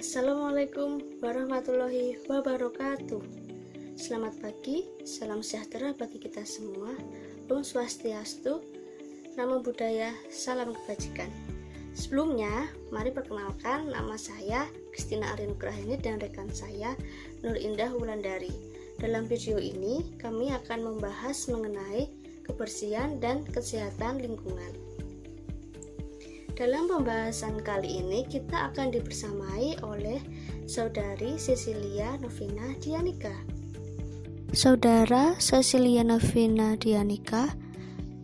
Assalamualaikum warahmatullahi wabarakatuh. Selamat pagi, salam sejahtera bagi kita semua. Om Swastiastu, Namo Buddhaya, salam kebajikan. Sebelumnya, mari perkenalkan nama saya Christina Arinugrahini dan rekan saya Nur Indah Wulandari. Dalam video ini, kami akan membahas mengenai kebersihan dan kesehatan lingkungan. Dalam pembahasan kali ini kita akan dibersamai oleh Saudari Cecilia Novina Dianika. Saudara Cecilia Novina Dianika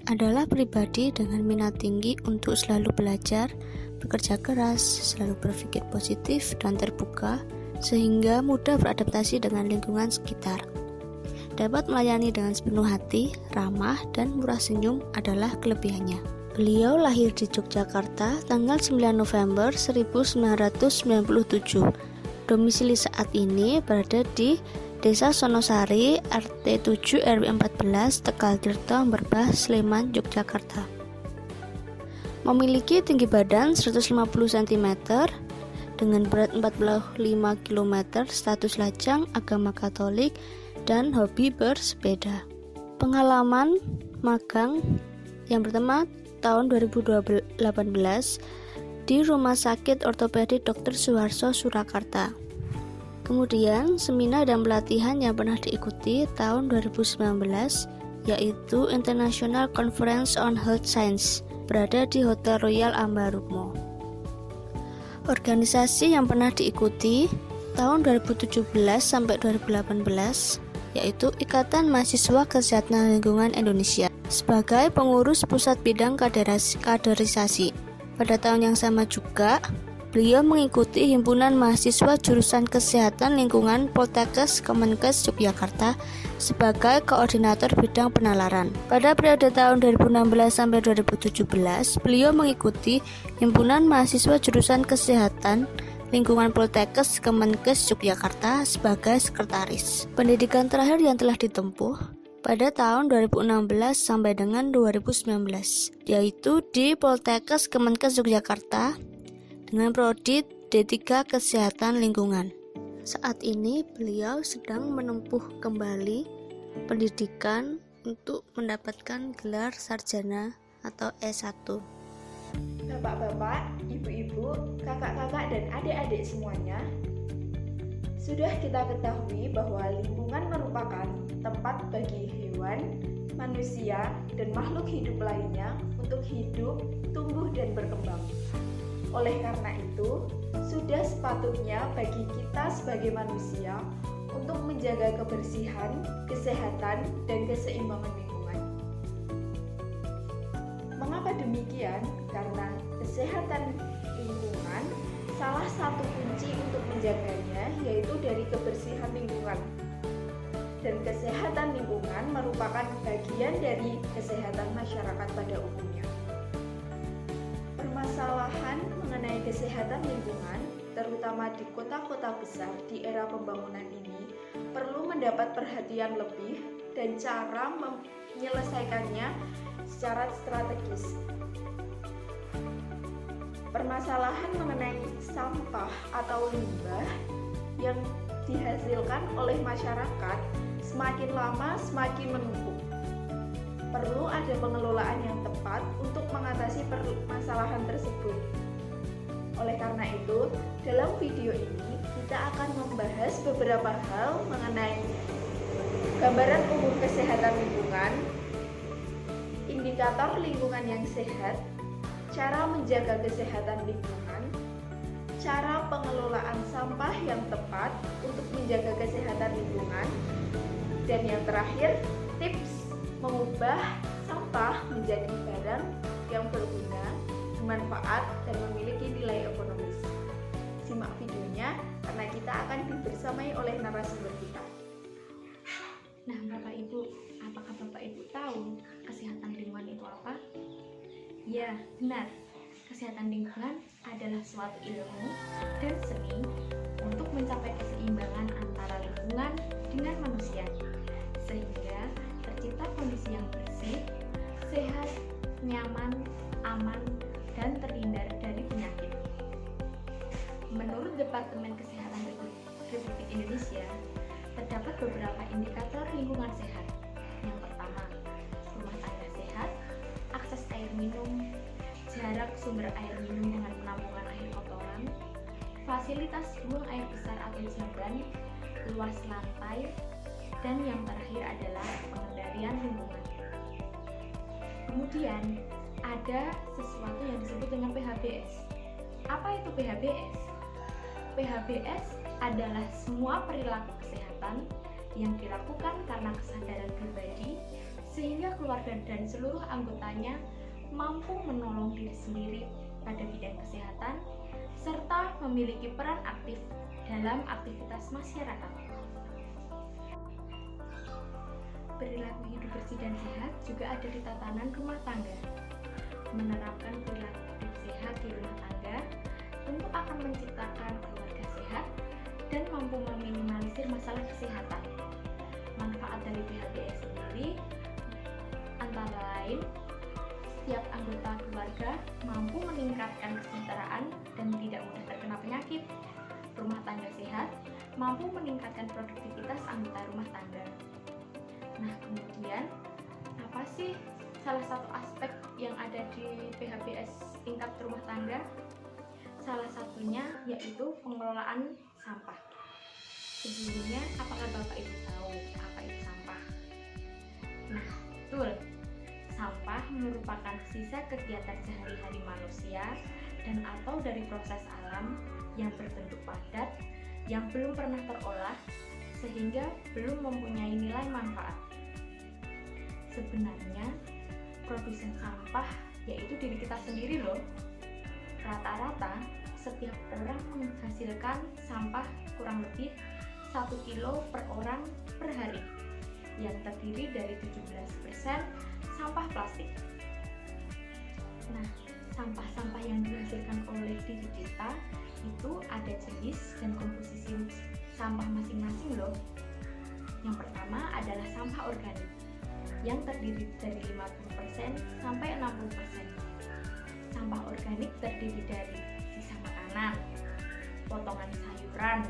adalah pribadi dengan minat tinggi untuk selalu belajar, bekerja keras, selalu berpikir positif dan terbuka, sehingga mudah beradaptasi dengan lingkungan sekitar. Dapat melayani dengan sepenuh hati, ramah, dan murah senyum adalah kelebihannya. Beliau lahir di Yogyakarta tanggal 9 November 1997. Domisili saat ini berada di Desa Sonosari, RT 7 RW 14, Tegal Tirto, Merbah, Sleman, Yogyakarta. Memiliki tinggi badan 150 cm dengan berat 45 km, status lajang, agama Katolik, dan hobi bersepeda. Pengalaman magang yang pertama tahun 2018 di Rumah Sakit Ortopedi Dr. Suharto, Surakarta. Kemudian seminar dan pelatihan yang pernah diikuti tahun 2019 yaitu International Conference on Health Science berada di Hotel Royal Ambarukmo. Organisasi yang pernah diikuti tahun 2017 sampai 2018 yaitu Ikatan Mahasiswa Kesehatan Lingkungan Indonesia sebagai pengurus pusat bidang kaderisasi. Pada tahun yang sama juga, beliau mengikuti Himpunan Mahasiswa Jurusan Kesehatan Lingkungan Poltekkes Kemenkes Yogyakarta sebagai koordinator bidang penalaran. Pada periode tahun 2016 sampai 2017, beliau mengikuti Himpunan Mahasiswa Jurusan Kesehatan Lingkungan Poltekkes Kemenkes Yogyakarta sebagai sekretaris. Pendidikan terakhir yang telah ditempuh pada tahun 2016 sampai dengan 2019, yaitu di Poltekkes Kemenkes Yogyakarta dengan prodi D3 Kesehatan Lingkungan. Saat ini beliau sedang menempuh kembali pendidikan untuk mendapatkan gelar sarjana atau S1. Bapak-bapak, ibu-ibu, kakak-kakak, dan adik-adik semuanya, sudah kita ketahui bahwa lingkungan merupakan tempat bagi hewan, manusia, dan makhluk hidup lainnya untuk hidup, tumbuh, dan berkembang. Oleh karena itu, sudah sepatutnya bagi kita sebagai manusia untuk menjaga kebersihan, kesehatan, dan keseimbangan lingkungan. Mengapa demikian? Karena kesehatan lingkungan salah satu kunci untuk menjaganya yaitu dari kebersihan lingkungan. Dan kesehatan lingkungan merupakan bagian dari kesehatan masyarakat pada umumnya. Permasalahan mengenai kesehatan lingkungan, terutama di kota-kota besar di era pembangunan ini, perlu mendapat perhatian lebih dan cara menyelesaikannya secara strategis. Permasalahan mengenai sampah atau limbah yang dihasilkan oleh masyarakat semakin lama semakin menumpuk. Perlu ada pengelolaan yang tepat untuk mengatasi permasalahan tersebut. Oleh karena itu, dalam video ini kita akan membahas beberapa hal mengenai gambaran umum kesehatan lingkungan, indikator lingkungan yang sehat, cara menjaga kesehatan lingkungan, cara pengelolaan sampah yang tepat untuk menjaga kesehatan lingkungan, dan yang terakhir, tips mengubah sampah menjadi barang yang berguna, bermanfaat, dan memiliki nilai ekonomis. Simak videonya karena kita akan dibersamai oleh narasumber kita. Nah, Bapak Ibu, apakah Bapak Ibu tahu kesehatan lingkungan itu apa? Ya, benar. Kesehatan lingkungan adalah suatu ilmu dan seni untuk mencapai keseimbangan antara lingkungan dengan manusia, sehingga tercipta kondisi yang bersih, sehat, nyaman, aman, dan terhindar dari penyakit. Menurut Departemen Kesehatan Republik Indonesia, terdapat beberapa indikator lingkungan sehat. Yang pertama, rumah tangga sehat, akses air minum, jarak sumber air minum dengan penampungan air kotoran, fasilitas buang air besar atau jamban, luas lantai, dan yang terakhir adalah pengendalian lingkungan. Kemudian, ada sesuatu yang disebut dengan PHBS. Apa itu PHBS? PHBS adalah semua perilaku kesehatan yang dilakukan karena kesadaran pribadi sehingga keluarga dan seluruh anggotanya mampu menolong diri sendiri pada bidang kesehatan serta memiliki peran aktif dalam aktivitas masyarakat. Perilaku hidup bersih dan sehat juga ada di tatanan rumah tangga. Menerapkan perilaku hidup sehat di rumah tangga tentu akan menciptakan keluarga sehat dan mampu meminimalisir masalah kesehatan. Manfaat dari PHBS sendiri antara lain, setiap anggota keluarga mampu meningkatkan kesejahteraan dan tidak mudah terkena penyakit. Rumah tangga sehat mampu meningkatkan produktivitas anggota rumah tangga. Nah, kemudian apa sih salah satu aspek yang ada di PHBS tingkat rumah tangga? Salah satunya yaitu pengelolaan sampah. Sebelumnya, apakah Bapak Ibu tahu apa itu sampah? Nah, betul. Sampah merupakan sisa kegiatan sehari-hari manusia dan atau dari proses alam yang berbentuk padat yang belum pernah terolah sehingga belum mempunyai nilai manfaat. Sebenarnya, produsen sampah yaitu diri kita sendiri loh. Rata-rata setiap orang menghasilkan sampah kurang lebih 1 kilo per orang per hari yang terdiri dari 17% sampah plastik. Nah, sampah-sampah yang dihasilkan oleh diri kita itu ada jenis dan komposisi sampah masing-masing loh. Yang pertama adalah sampah organik yang terdiri dari 50% sampai 60%. Sampah organik terdiri dari sisa makanan, potongan sayuran,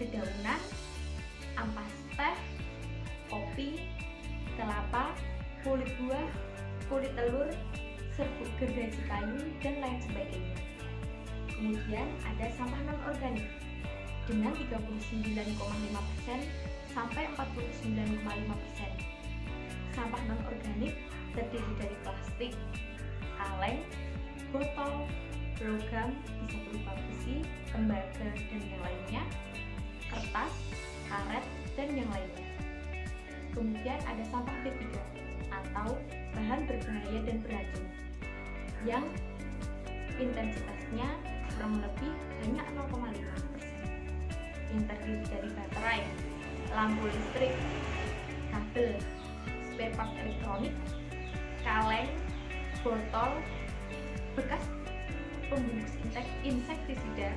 dedaunan, ampas teh, kopi, kelapa, kulit buah, kulit telur, serbuk gergaji kayu, dan lain sebagainya. Kemudian ada sampah non-organik dengan 39,5% sampai 49,5%. Sampah non-organik terdiri dari plastik, kaleng, botol, logam, bisa berupa besi, tembaga, dan yang lainnya, kertas, karet, dan yang lainnya. Kemudian ada sampah B3 atau bahan berbahaya dan beracun yang intensitasnya kurang lebih hanya 0,5%, yang terdiri dari baterai, lampu listrik, kabel, spare part elektronik, kaleng, botol, bekas pembungkus insektisida,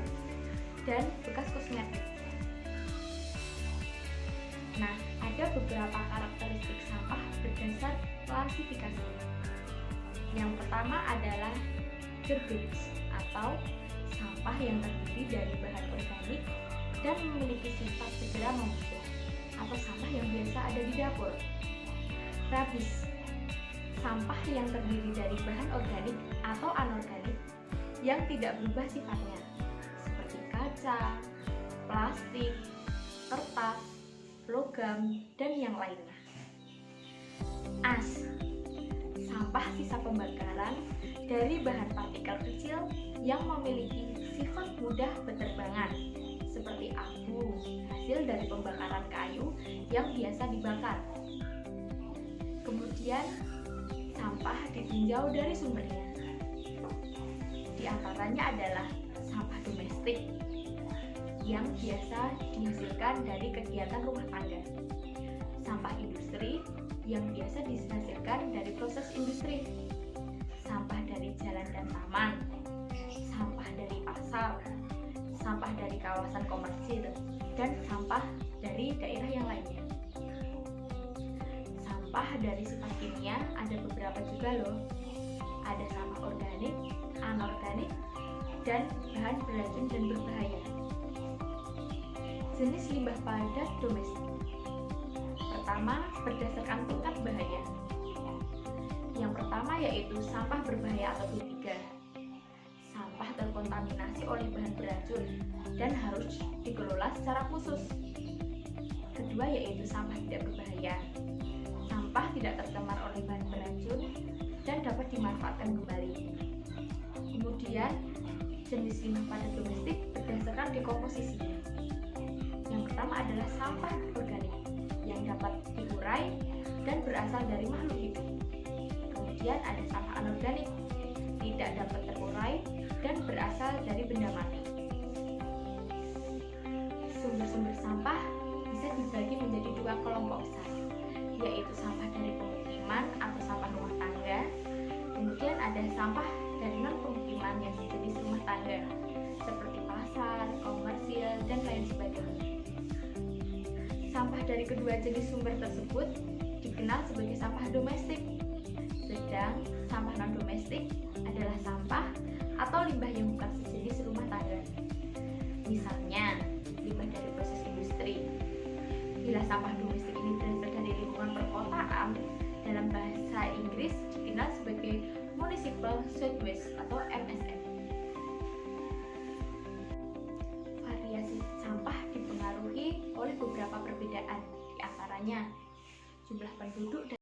dan bekas kosmetik. Nah, ada beberapa karakteristik sampah berdasar klasifikasi. Yang pertama adalah garbage atau sampah yang terdiri dari bahan organik dan memiliki sifat segera membusuk atau sampah yang biasa ada di dapur. Rubbish, sampah yang terdiri dari bahan organik atau anorganik yang tidak berubah sifatnya, seperti kaca, plastik, kertas, logam, dan yang lainnya. Ash, sampah sisa pembakaran dari bahan partikel kecil yang memiliki sifat mudah berterbangan, seperti abu hasil dari pembakaran kayu yang biasa dibakar. Kemudian, sampah ditinjau dari sumbernya. Di antaranya adalah sampah domestik yang biasa dihasilkan dari kegiatan rumah tangga, sampah industri yang biasa dihasilkan dari proses industri, sampah dari jalan dan taman, sampah dari pasar, sampah dari kawasan komersil, dan sampah dari daerah yang lainnya. Sampah dari sifat kimia ada beberapa juga loh. Ada sampah organik, anorganik, dan bahan beracun dan berbahaya. Jenis limbah padat domestik. Pertama, berdasarkan tingkat bahaya. Yang pertama yaitu sampah berbahaya atau B3. Sampah terkontaminasi oleh bahan beracun dan harus dikelola secara khusus. Kedua yaitu sampah tidak berbahaya. Sampah tidak tercemar oleh bahan beracun dan dapat dimanfaatkan kembali. Kemudian, jenis limbah padat domestik berdasarkan dekomposisi. Yang pertama adalah sampah organik yang dapat diurai dan berasal dari makhluk hidup. Kemudian ada sampah anorganik, tidak dapat terurai dan berasal dari benda mati. Sumber-sumber sampah bisa dibagi menjadi dua kelompok besar, yaitu sampah dari pemukiman atau sampah rumah tangga. Kemudian ada sampah dari non-pemukiman yang sejenis rumah tangga, seperti pasar, komersil, dan lain sebagainya. Sampah dari kedua jenis sumber tersebut dikenal sebagai sampah domestik, sedang sampah non-domestik adalah sampah atau limbah yang bukan sejenis rumah tangga. Misalnya, limbah dari proses industri. Bila sampah domestik ini berasal dari lingkungan perkotaan, dalam bahasa Inggris dikenal sebagai Municipal Solid Waste atau MSM. Variasi sampah dipengaruhi oleh beberapa perbedaan, di antaranya jumlah penduduk dan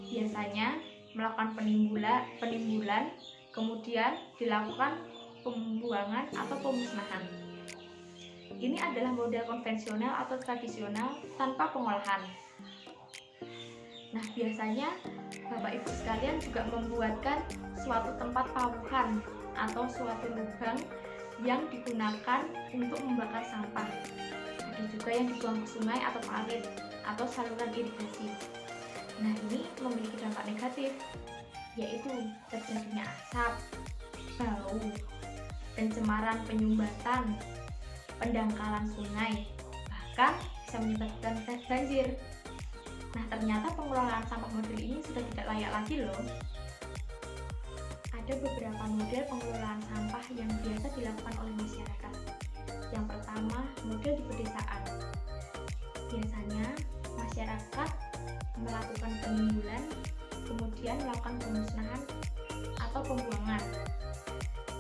biasanya melakukan penimbulan, kemudian dilakukan pembuangan atau pemusnahan. Ini adalah model konvensional atau tradisional tanpa pengolahan. Nah, biasanya Bapak Ibu sekalian juga membuatkan suatu tempat pawuhan atau suatu lubang yang digunakan untuk membakar sampah. Ada juga yang dibuang ke sungai atau parit atau saluran irigasi. Nah, ini memiliki dampak negatif, yaitu terjadinya asap, bau, pencemaran penyumbatan, pendangkalan sungai, bahkan bisa menyebabkan banjir. Nah, ternyata pengelolaan sampah model ini sudah tidak layak lagi loh. Ada beberapa model pengelolaan sampah yang biasa dilakukan oleh masyarakat. Yang pertama, model di pedesaan. Biasanya masyarakat melakukan penimbulan, kemudian melakukan pemusnahan atau pembuangan.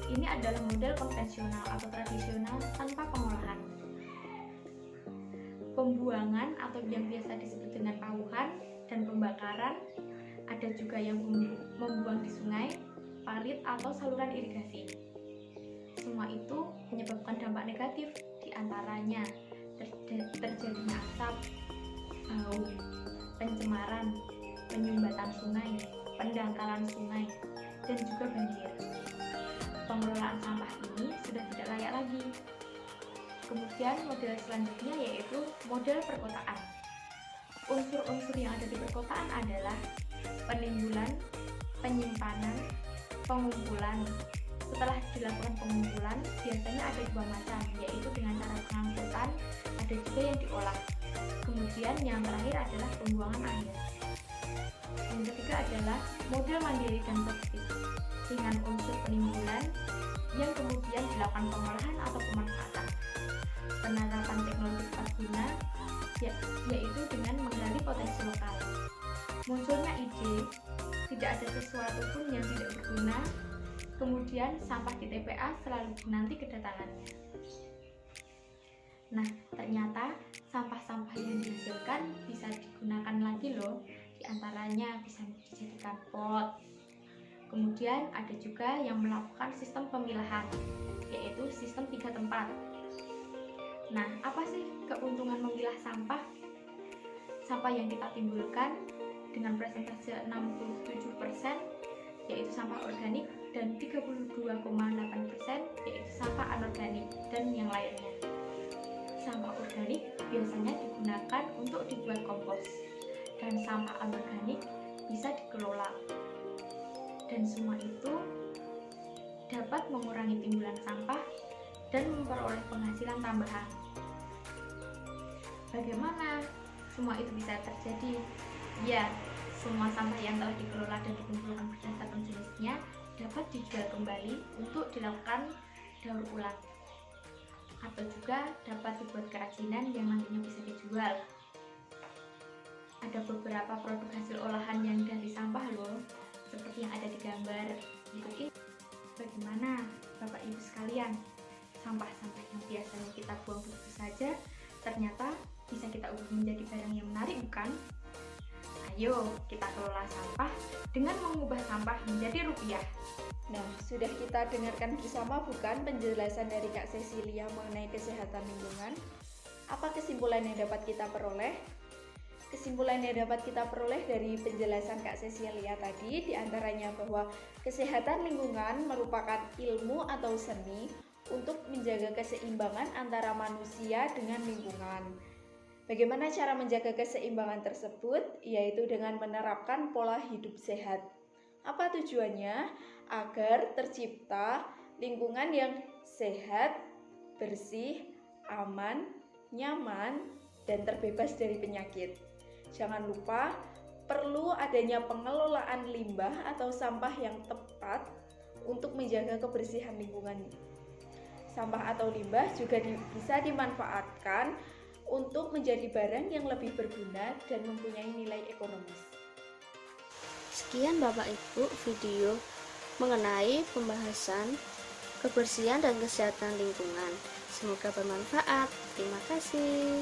Ini adalah model konvensional atau tradisional tanpa pengolahan. Pembuangan atau yang biasa disebut dengan pauhan dan pembakaran, ada juga yang membuang di sungai, parit atau saluran irigasi. Semua itu menyebabkan dampak negatif, diantaranya terjadinya asap, bau, pencemaran, penyumbatan sungai, pendangkalan sungai, dan juga banjir. Pengelolaan sampah ini sudah tidak layak lagi. Kemudian model selanjutnya yaitu model perkotaan. Unsur-unsur yang ada di perkotaan adalah penimbulan, penyimpanan, pengumpulan. Setelah dilakukan pengumpulan, biasanya ada dua macam, yaitu dengan cara pengangkutan, ada juga yang diolah. Kemudian yang terakhir adalah pembuangan akhir. Yang ketiga adalah model mandiri dan produktif, dengan unsur penimbulan yang kemudian dilakukan pengolahan atau pemanfaatan. Penerapan teknologi tepat guna, yaitu dengan menggali potensi lokal. Munculnya ide, tidak ada sesuatu pun yang tidak berguna, kemudian sampah di TPA selalu dinanti kedatangannya. Nah, ternyata sampah-sampah yang dihasilkan bisa digunakan lagi loh. Di antaranya bisa dijadikan pot. Kemudian ada juga yang melakukan sistem pemilahan, yaitu sistem 3 tempat. Nah, apa sih keuntungan memilah sampah? Sampah yang kita timbulkan dengan persentase 67% yaitu sampah organik dan 32,8% yaitu sampah anorganik dan yang lainnya. Sampah organik biasanya digunakan untuk dibuat kompos dan sampah anorganik bisa dikelola. Dan semua itu dapat mengurangi timbulan sampah dan memperoleh penghasilan tambahan. Bagaimana semua itu bisa terjadi? Ya, semua sampah yang telah dikelola dan dikumpulkan berdasarkan jenisnya dapat dijual kembali untuk dilakukan daur ulang, atau juga dapat dibuat kerajinan yang nantinya bisa dijual. Ada beberapa produk hasil olahan yang dari sampah loh, seperti yang ada di gambar berikut ini. Bagaimana Bapak Ibu sekalian? Sampah-sampah yang biasanya kita buang begitu saja, ternyata bisa kita ubah menjadi barang yang menarik, bukan? Ayo kita kelola sampah dengan mengubah sampah menjadi rupiah. Nah, sudah kita dengarkan bersama bukan penjelasan dari Kak Cecilia mengenai kesehatan lingkungan? Apa kesimpulan yang dapat kita peroleh? Kesimpulan yang dapat kita peroleh dari penjelasan Kak Cecilia tadi diantaranya bahwa kesehatan lingkungan merupakan ilmu atau seni untuk menjaga keseimbangan antara manusia dengan lingkungan. Bagaimana cara menjaga keseimbangan tersebut? Yaitu dengan menerapkan pola hidup sehat. Apa tujuannya? Agar tercipta lingkungan yang sehat, bersih, aman, nyaman, dan terbebas dari penyakit. Jangan lupa, perlu adanya pengelolaan limbah atau sampah yang tepat untuk menjaga kebersihan lingkungan. Sampah atau limbah juga bisa dimanfaatkan untuk menjadi barang yang lebih berguna dan mempunyai nilai ekonomis. Sekian Bapak Ibu video mengenai pembahasan kebersihan dan kesehatan lingkungan. Semoga bermanfaat. Terima kasih.